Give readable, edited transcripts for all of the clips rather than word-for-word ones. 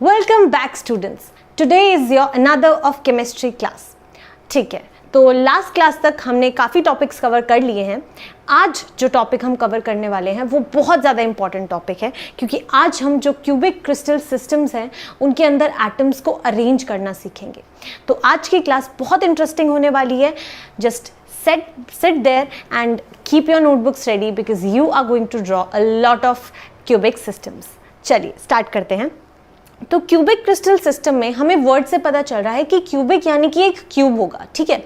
Welcome back students, today is your another of chemistry class. ठीक है, तो last class तक हमने काफ़ी टॉपिक्स कवर कर लिए हैं। आज जो टॉपिक हम कवर करने वाले हैं वो बहुत ज़्यादा इंपॉर्टेंट टॉपिक है, क्योंकि आज हम जो क्यूबिक क्रिस्टल सिस्टम्स हैं उनके अंदर एटम्स को अरेंज करना सीखेंगे। तो आज की क्लास बहुत इंटरेस्टिंग होने वाली है। Just sit there and keep your notebooks ready because you are going to draw a lot of cubic systems। चलिए स्टार्ट करते हैं। तो क्यूबिक क्रिस्टल सिस्टम में हमें वर्ड से पता चल रहा है कि क्यूबिक यानी कि एक क्यूब होगा। ठीक है,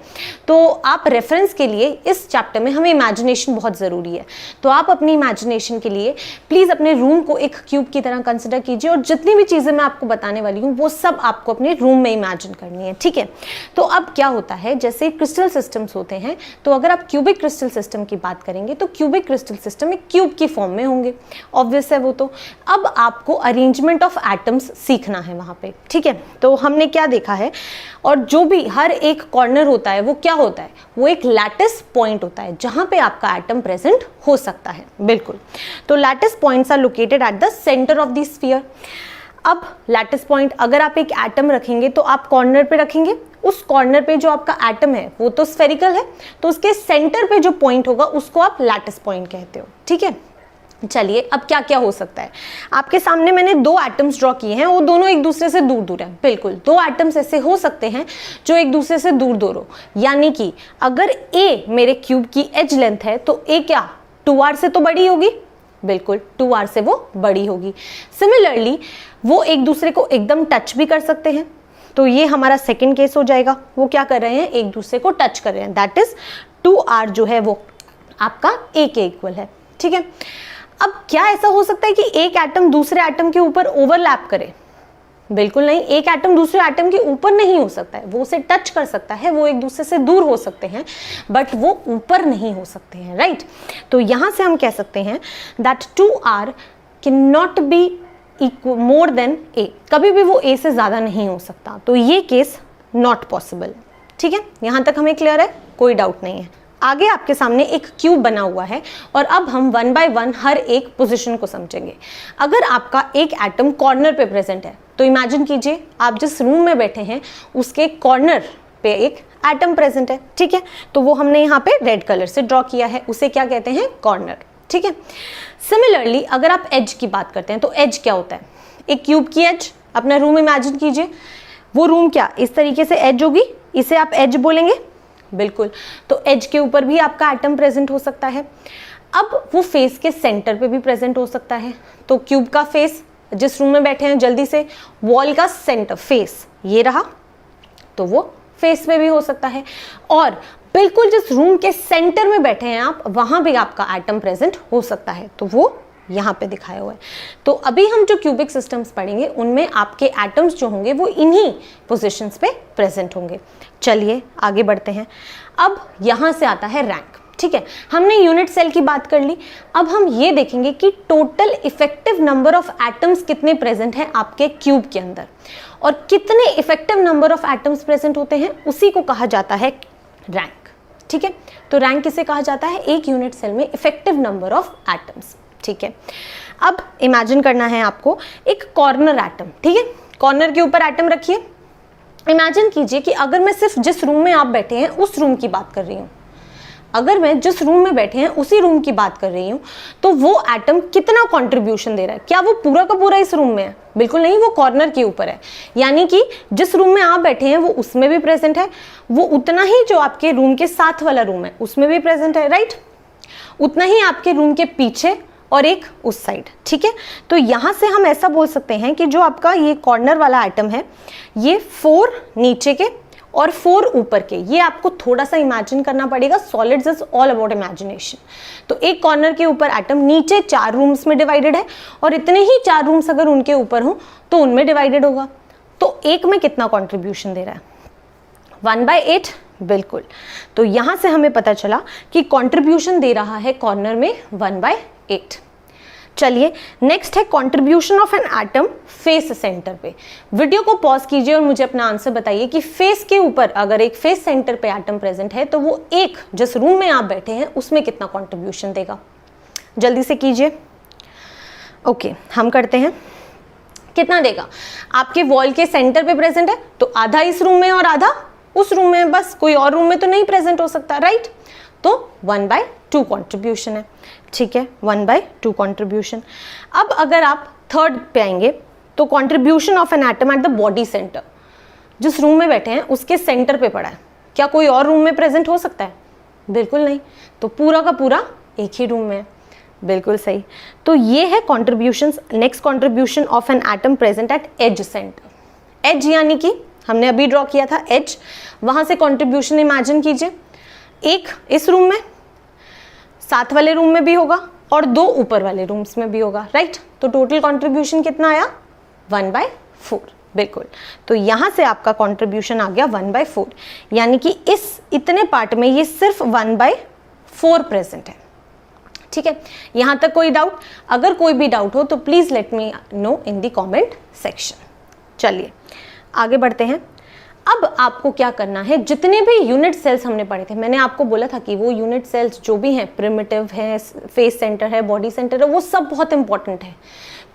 तो आप रेफरेंस के लिए इस चैप्टर में हमें इमेजिनेशन बहुत ज़रूरी है। तो आप अपनी इमेजिनेशन के लिए प्लीज़ अपने रूम को एक क्यूब की तरह कंसिडर कीजिए और जितनी भी चीज़ें मैं आपको बताने वाली हूँ वो सब आपको अपने रूम में इमेजिन करनी है। ठीक है, तो अब क्या होता है, जैसे क्रिस्टल सिस्टम्स होते हैं, तो अगर आप क्यूबिक क्रिस्टल सिस्टम की बात करेंगे तो क्यूबिक क्रिस्टल सिस्टम एक क्यूब की फॉर्म में होंगे, ऑब्वियस है वो। तो अब आपको अरेंजमेंट ऑफ एटम्स सीखना है वहां पे। ठीक है, तो हमने क्या देखा है, और जो भी हर एक कॉर्नर होता है वो क्या होता है, वो एक लैटिस पॉइंट होता है जहां पे आपका एटम प्रेजेंट हो सकता है। बिल्कुल, तो lattice points are located at the centre of the sphere. अब लैटिस पॉइंट, अगर आप एक एटम रखेंगे तो आप कॉर्नर पे रखेंगे, उस कॉर्नर पे जो आपका एटम है वो तो स्फेरिकल है, तो उसके सेंटर पे जो पॉइंट होगा उसको आप लैटिस पॉइंट कहते हो। ठीक है, चलिए अब क्या क्या हो सकता है। आपके सामने मैंने दो एटम्स ड्रॉ किए हैं, वो दोनों एक दूसरे से दूर दूर हैं। बिल्कुल, दो एटम्स ऐसे हो सकते हैं जो एक दूसरे से दूर दूर हो, यानी कि अगर ए मेरे क्यूब की एज लेंथ है तो ए क्या 2r से तो बड़ी होगी। बिल्कुल, 2r से वो बड़ी होगी। सिमिलरली वो एक दूसरे को एकदम टच भी कर सकते हैं, तो ये हमारा सेकेंड केस हो जाएगा। वो क्या कर रहे हैं, एक दूसरे को टच कर रहे हैं, दैट इज 2r जो है वो आपका ए के इक्वल है। ठीक है, अब क्या ऐसा हो सकता है कि एक एटम दूसरे एटम के ऊपर ओवरलैप करे? बिल्कुल नहीं, एक एटम दूसरे एटम के ऊपर नहीं हो सकता है, वो उसे टच कर सकता है, वो एक दूसरे से दूर हो सकते हैं बट वो ऊपर नहीं हो सकते हैं, राइट। तो यहां से हम कह सकते हैं that 2r can not be more than a, कभी भी वो a से ज्यादा नहीं हो सकता, तो ये केस नॉट पॉसिबल। ठीक है, यहां तक हमें क्लियर है, कोई डाउट नहीं है। आगे आपके सामने एक क्यूब बना हुआ है और अब हम 1 बाय 1 हर एक पोजीशन को समझेंगे। अगर आपका एक एटम कॉर्नर पे प्रेजेंट है तो इमेजिन कीजिए आप जिस रूम में बैठे हैं उसके कॉर्नर पे एक एटम प्रेजेंट है। ठीक है, तो वो हमने यहाँ पे रेड कलर से ड्रॉ किया है, उसे क्या कहते हैं, कॉर्नर। ठीक है, सिमिलरली अगर आप एज की बात करते हैं तो एज क्या होता है, एक क्यूब की एज। अपना रूम इमेजिन कीजिए, वो रूम क्या इस तरीके से एज होगी, इसे आप एज बोलेंगे। बिल्कुल, तो एज के ऊपर भी आपका एटम प्रेजेंट हो सकता है। अब वो फेस के सेंटर पे भी प्रेजेंट हो सकता है, तो क्यूब का फेस, जिस रूम में बैठे हैं जल्दी से, वॉल का सेंटर फेस ये रहा, तो वो फेस पे भी हो सकता है। और बिल्कुल जिस रूम के सेंटर में बैठे हैं आप, वहां भी आपका एटम प्रेजेंट हो सकता है, तो वो यहाँ पे दिखाया हुआ है। तो अभी हम जो क्यूबिक सिस्टम्स पढ़ेंगे उनमें आपके एटम्स जो होंगे वो इन्हीं पोजीशंस पे प्रेजेंट होंगे। चलिए आगे बढ़ते हैं। अब यहाँ से आता है रैंक। ठीक है, हमने यूनिट सेल की बात कर ली, अब हम ये देखेंगे कि total effective number of atoms कितने प्रेजेंट हैं आपके क्यूब के अंदर, और कितने effective number of atoms present होते हैं उसी को कहा जाता है रैंक। ठीक है, तो रैंक किसे कहा जाता है, एक यूनिट सेल में इफेक्टिव नंबर ऑफ एटम्स। ठीक है, अब इमेजिन करना है आपको एक कॉर्नर एटम। ठीक है, कॉर्नर के ऊपर एटम रखिए। इमेजिन कीजिए कि अगर मैं सिर्फ जिस रूम में आप बैठे हैं उस रूम की बात कर रही हूँ, अगर मैं जिस रूम में बैठे हैं उसी रूम की बात कर रही हूँ, तो वो एटम कितना कंट्रीब्यूशन दे रहा है, क्या वो पूरा का पूरा इस रूम में है? बिल्कुल नहीं, वो कॉर्नर के ऊपर है, यानी कि जिस रूम में आप बैठे हैं वो उसमें भी प्रेजेंट है, वो उतना ही जो आपके रूम के साथ वाला रूम है उसमें भी प्रेजेंट है, राइट, उतना ही आपके रूम के पीछे और एक उस साइड। ठीक है, तो यहां से हम ऐसा बोल सकते हैं कि जो आपका ये कॉर्नर वाला आइटम है, ये 4 नीचे के और 4 ऊपर के, ये आपको थोड़ा सा इमेजिन करना पड़ेगा। Solids is all about imagination. तो एक कॉर्नर के ऊपर एटम नीचे 4 रूम्स में डिवाइडेड है, और इतने ही 4 रूम्स अगर उनके ऊपर हो तो उनमें डिवाइडेड होगा। तो एक में कितना कॉन्ट्रीब्यूशन दे रहा है, 1/8। बिल्कुल, तो यहां से हमें पता चला कि कंट्रीब्यूशन दे रहा है कॉर्नर में 1/8। चलिए नेक्स्ट है contribution of an atom face centre पे। वीडियो को पॉज कीजिए और मुझे अपना आंसर बताइए कि फेस के ऊपर अगर एक फेस सेंटर पे एटम प्रेजेंट है तो वो एक जिस रूम में आप बैठे हैं उसमें कितना कंट्रीब्यूशन देगा, जल्दी से कीजिए। ओके, हम करते हैं। कितना देगा? आपके वॉल के सेंटर पे प्रेजेंट है तो आधा इस रूम में और आधा उस रूम में, बस कोई और रूम में तो नहीं प्रेजेंट हो सकता, राइट? तो 1/2 कॉन्ट्रीब्यूशन है, ठीक है, 1/2 कॉन्ट्रीब्यूशन। अब अगर आप थर्ड पे आएंगे तो contribution of an atom at the body centre, जिस रूम में बैठे हैं उसके सेंटर पे पड़ा है, क्या कोई और रूम में प्रेजेंट हो सकता है? बिल्कुल नहीं, तो पूरा का पूरा एक ही रूम में है, बिल्कुल सही। तो ये है contributions. Next, contribution of an atom present at edge centre. Edge यानी कि हमने अभी ड्रॉ किया था एज, वहां से कॉन्ट्रीब्यूशन इमेजिन कीजिए, एक इस रूम में, साथ वाले रूम में भी होगा और 2 ऊपर वाले रूम्स में भी होगा, राइट? तो टोटल कॉन्ट्रीब्यूशन कितना आया? 1/4, बिल्कुल। तो यहां से आपका कॉन्ट्रीब्यूशन आ गया 1/4, यानी कि इस इतने पार्ट में ये सिर्फ 1/4 प्रेजेंट है, ठीक है। यहां तक कोई डाउट? अगर कोई भी डाउट हो तो please let me know in the comment section. चलिए आगे बढ़ते हैं। अब आपको क्या करना है, जितने भी यूनिट सेल्स हमने पढ़े थे, मैंने आपको बोला था कि वो यूनिट सेल्स जो भी हैं, प्रिमिटिव है, फेस सेंटर है, बॉडी सेंटर है, वो सब बहुत इंपॉर्टेंट है।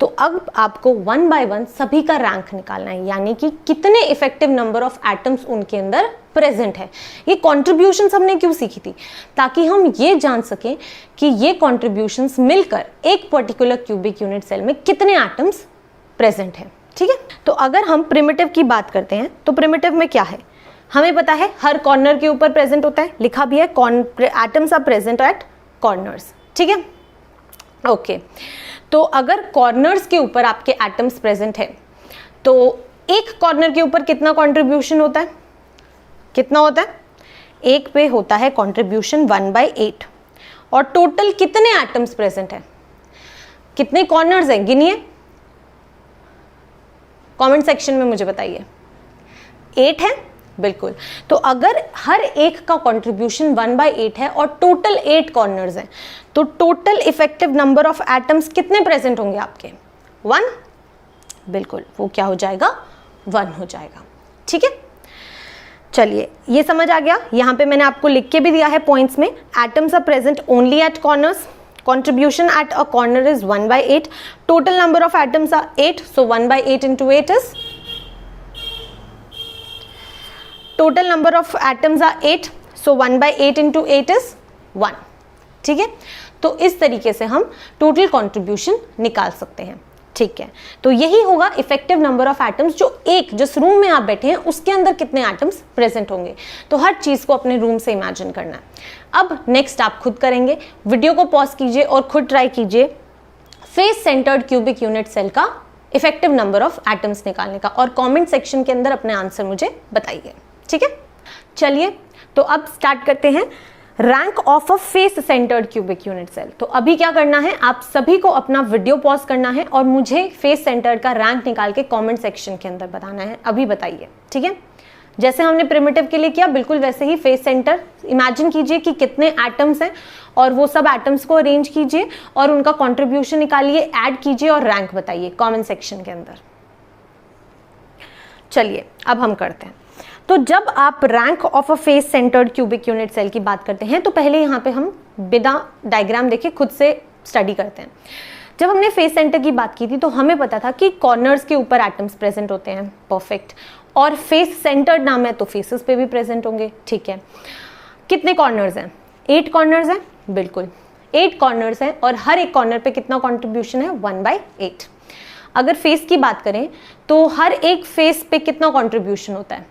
तो अब आपको 1 by 1 सभी का रैंक निकालना है, यानी कि कितने इफेक्टिव नंबर ऑफ एटम्स उनके अंदर प्रेजेंट है। ये कॉन्ट्रीब्यूशंस हमने क्यों सीखी थी? ताकि हम ये जान सकें कि ये कॉन्ट्रीब्यूशंस मिलकर एक पर्टिकुलर क्यूबिक यूनिट सेल में कितने एटम्स प्रेजेंट है, ठीक है। तो अगर हम प्रिमिटिव की बात करते हैं तो प्रिमिटिव में क्या है, हमें पता है हर कॉर्नर के ऊपर प्रेजेंट होता है, लिखा भी है atoms are present at corners, ठीक है, ओके। तो अगर कॉर्नर्स के ऊपर आपके एटम्स प्रेजेंट है तो एक कॉर्नर के ऊपर कितना कंट्रीब्यूशन होता है? कितना होता है? एक पे होता है कंट्रीब्यूशन 1/8। और टोटल कितने एटम्स प्रेजेंट है, कितने कॉर्नर्स हैं, गिनिए, कमेंट सेक्शन में मुझे बताइए। 8 है, बिल्कुल। तो अगर हर एक का कंट्रीब्यूशन 1/8 है और टोटल 8 कॉर्नर्स हैं, तो total effective number of atoms कितने प्रेजेंट होंगे आपके? 1, बिल्कुल, वो क्या हो जाएगा? 1 हो जाएगा, ठीक है। चलिए ये समझ आ गया। यहां पे मैंने आपको लिख के भी दिया है पॉइंट्स में, atoms are present only at corners, contribution at a corner is 1/8, total number of atoms are 8, so 1/8 into 8 is, total number of atoms are 8, so 1/8 into 8 is 1, ठीक है। तो इस तरीके से हम टोटल कंट्रीब्यूशन निकाल सकते हैं, ठीक है। तो यही होगा इफेक्टिव नंबर ऑफ एटम्स, जो एक जिस रूम में आप बैठे हैं उसके अंदर कितने एटम्स प्रेजेंट होंगे। तो हर चीज को अपने रूम से इमेजिन करना है। अब नेक्स्ट आप खुद करेंगे, वीडियो को पॉज कीजिए और खुद ट्राई कीजिए face centred cubic unit cell का इफेक्टिव नंबर ऑफ एटम्स निकालने का, और कमेंट सेक्शन के अंदर अपने आंसर मुझे बताइए, ठीक है। चलिए तो अब स्टार्ट करते हैं rank of a face centred cubic unit cell. तो अभी क्या करना है, आप सभी को अपना वीडियो पॉज करना है और मुझे फेस सेंटर्ड का रैंक निकाल के कमेंट सेक्शन के अंदर बताना है। अभी बताइए, ठीक है। जैसे हमने प्रिमिटिव के लिए किया, बिल्कुल वैसे ही फेस सेंटर इमेजिन कीजिए कि कितने एटम्स हैं और वो सब एटम्स को अरेंज कीजिए और उनका कंट्रीब्यूशन निकालिए, ऐड कीजिए और रैंक बताइए कमेंट सेक्शन के अंदर। चलिए अब हम करते हैं। तो जब आप rank of a face centred cubic unit cell की बात करते हैं तो पहले यहाँ पे हम बिना डायग्राम देखे खुद से स्टडी करते हैं। जब हमने फेस सेंटर की बात की थी तो हमें पता था कि कॉर्नर्स के ऊपर एटम्स प्रेजेंट होते हैं, परफेक्ट, और फेस सेंटर्ड नाम है तो फेसेस पे भी प्रेजेंट होंगे, ठीक है। कितने कॉर्नर्स हैं? 8 कॉर्नर्स हैं, बिल्कुल 8 कॉर्नर्स हैं और हर एक कॉर्नर पे कितना कंट्रीब्यूशन है? 1/8। अगर फेस की बात करें तो हर एक फेस पे कितना कंट्रीब्यूशन होता है?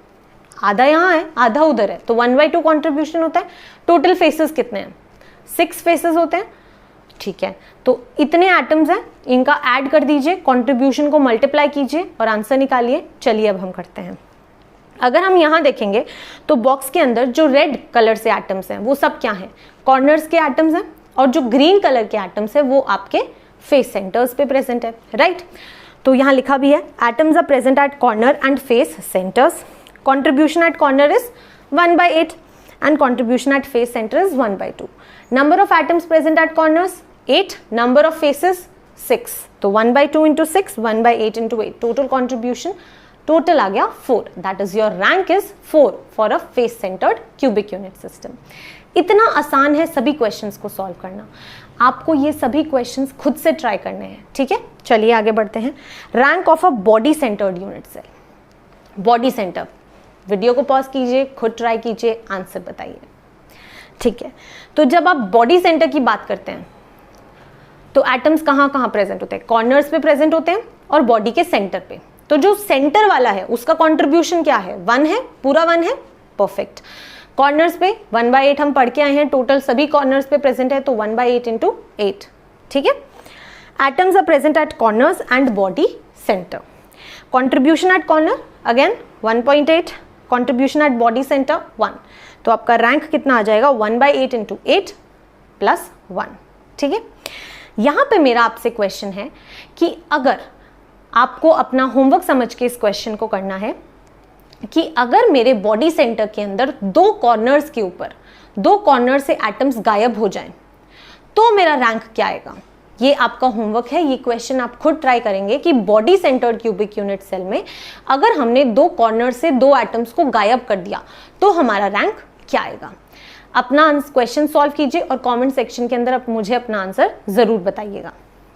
आधा यहाँ है, आधा उधर है, तो 1/2 कंट्रीब्यूशन होता है। टोटल फेसेस कितने हैं? 6 फेसेस होते हैं, ठीक है। तो इतने एटम्स हैं, इनका ऐड कर दीजिए, कंट्रीब्यूशन को मल्टीप्लाई कीजिए और आंसर निकालिए। चलिए अब हम करते हैं। अगर हम यहाँ देखेंगे तो बॉक्स के अंदर जो रेड कलर से एटम्स हैं वो सब क्या हैं? कॉर्नर्स के एटम्स हैं, और जो ग्रीन कलर के एटम्स हैं वो आपके फेस सेंटर्स पे प्रेजेंट है, राइट। तो यहाँ लिखा भी है atoms are present at corner and face centres, contribution at corner is 1/8 and contribution at face center is 1/2. Number of atoms present at corners 8, number of faces 6, तो 1/2 into 6, 1/8 into 8, total contribution total आ गया 4, that is your rank is 4 for a face centered cubic unit system। इतना आसान है सभी questions को solve करना। आपको ये सभी क्वेश्चंस खुद से ट्राई करने हैं, ठीक है। चलिए आगे बढ़ते हैं। Rank of a body centred unit cell. Body centre, video को पॉज कीजिए, खुद ट्राई कीजिए, आंसर बताइए, ठीक है। तो जब आप बॉडी सेंटर की बात करते हैं तो एटम्स कहाँ कहाँ प्रेजेंट होते हैं? कॉर्नर्स पे प्रेजेंट होते हैं और बॉडी के सेंटर पे। तो जो सेंटर वाला है उसका कंट्रीब्यूशन क्या है? 1 है, पूरा 1 है, परफेक्ट। कॉर्नर्स पे 1/8 हम पढ़ के आए हैं, टोटल सभी कॉर्नर्स पे प्रेजेंट है, तो 1/8 × 8, ठीक है। Atoms are present at corners and body centre. Contribution at corner again 1.8, contribution at body centre 1। तो आपका रैंक कितना आ जाएगा? 1/8 × 8 + 1, ठीक है। यहाँ पे मेरा आपसे क्वेश्चन है कि अगर आपको अपना होमवर्क समझ के इस क्वेश्चन को करना है कि अगर मेरे बॉडी सेंटर के अंदर 2 कॉर्नर्स के ऊपर 2 कॉर्नर से एटम्स गायब हो जाएं तो मेरा रैंक क्या आएगा? ये आपका होमवर्क है। ये क्वेश्चन आप खुद ट्राई करेंगे कि body centred cubic unit cell में अगर हमने 2 कॉर्नर से 2 एटम्स को गायब कर दिया तो हमारा रैंक क्या आएगा। अपना क्वेश्चन सॉल्व कीजिए और कमेंट सेक्शन के अंदर आप मुझे अपना आंसर जरूर बताइएगा,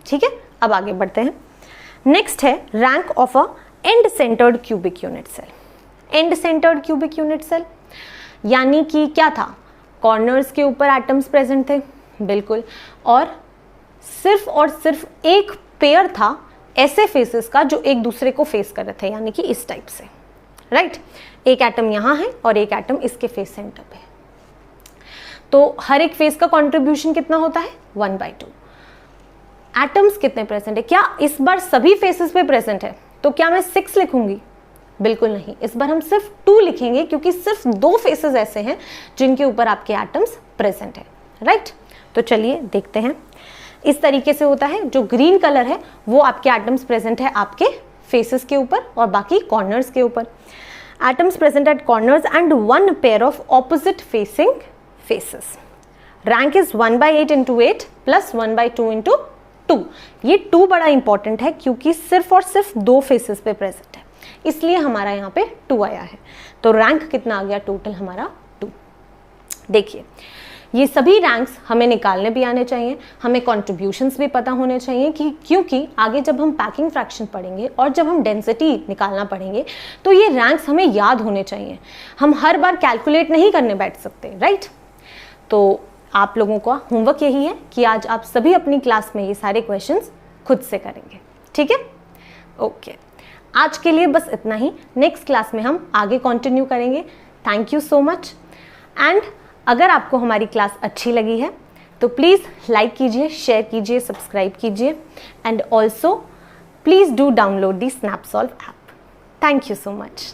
ठीक है। अब आगे बढ़ते हैं। नेक्स्ट है rank of a end centred cubic unit cell. End centred cubic unit cell यानी कि क्या था? कॉर्नर्स के ऊपर एटम्स प्रेजेंट थे, बिल्कुल, और सिर्फ एक पेयर था ऐसे फेसेस का जो एक दूसरे को फेस कर रहे थे, यानी कि इस टाइप से, राइट। एक एटम यहाँ है और एक एटम इसके फेस सेंटर पे। तो हर एक फेस का कंट्रीब्यूशन कितना होता है? 1/2। एटम्स कितने प्रेजेंट है? क्या इस बार सभी फेसेस पे प्रेजेंट है? तो क्या मैं 6 लिखूंगी? बिल्कुल नहीं, इस बार हम सिर्फ 2 लिखेंगे क्योंकि सिर्फ 2 फेसेस ऐसे हैं जिनके ऊपर आपके एटम्स प्रेजेंट है, राइट। तो चलिए देखते हैं। इस तरीके से होता है। जो ग्रीन कलर है वो आपके एटम्स प्रेजेंट है आपके फेसेस के ऊपर और बाकी कॉर्नर्स के ऊपर। Atoms present at corners and 1 pair of opposite facing faces. Rank is 1/8 × 8 + 1/2 × 2। ये 2 बड़ा इंपॉर्टेंट है क्योंकि सिर्फ और सिर्फ 2 फेसेस पे प्रेजेंट है, इसलिए हमारा यहाँ पे 2 आया है। तो रैंक कितना आ गया? टोटल हमारा 2। देखिए, ये सभी रैंक्स हमें निकालने भी आने चाहिए, हमें कंट्रीब्यूशंस भी पता होने चाहिए कि क्योंकि आगे जब हम पैकिंग फ्रैक्शन पढ़ेंगे और जब हम डेंसिटी निकालना पढ़ेंगे तो ये रैंक्स हमें याद होने चाहिए। हम हर बार कैलकुलेट नहीं करने बैठ सकते, राइट। तो आप लोगों का होमवर्क यही है कि आज आप सभी अपनी क्लास में ये सारे क्वेश्चंस खुद से करेंगे, ठीक है। ओके, आज के लिए बस इतना ही। नेक्स्ट क्लास में हम आगे कंटिन्यू करेंगे। Thank you so much. And अगर आपको हमारी क्लास अच्छी लगी है तो प्लीज़ लाइक कीजिए, शेयर कीजिए, सब्सक्राइब कीजिए and also please do download the Snapsolve app. Thank you so much.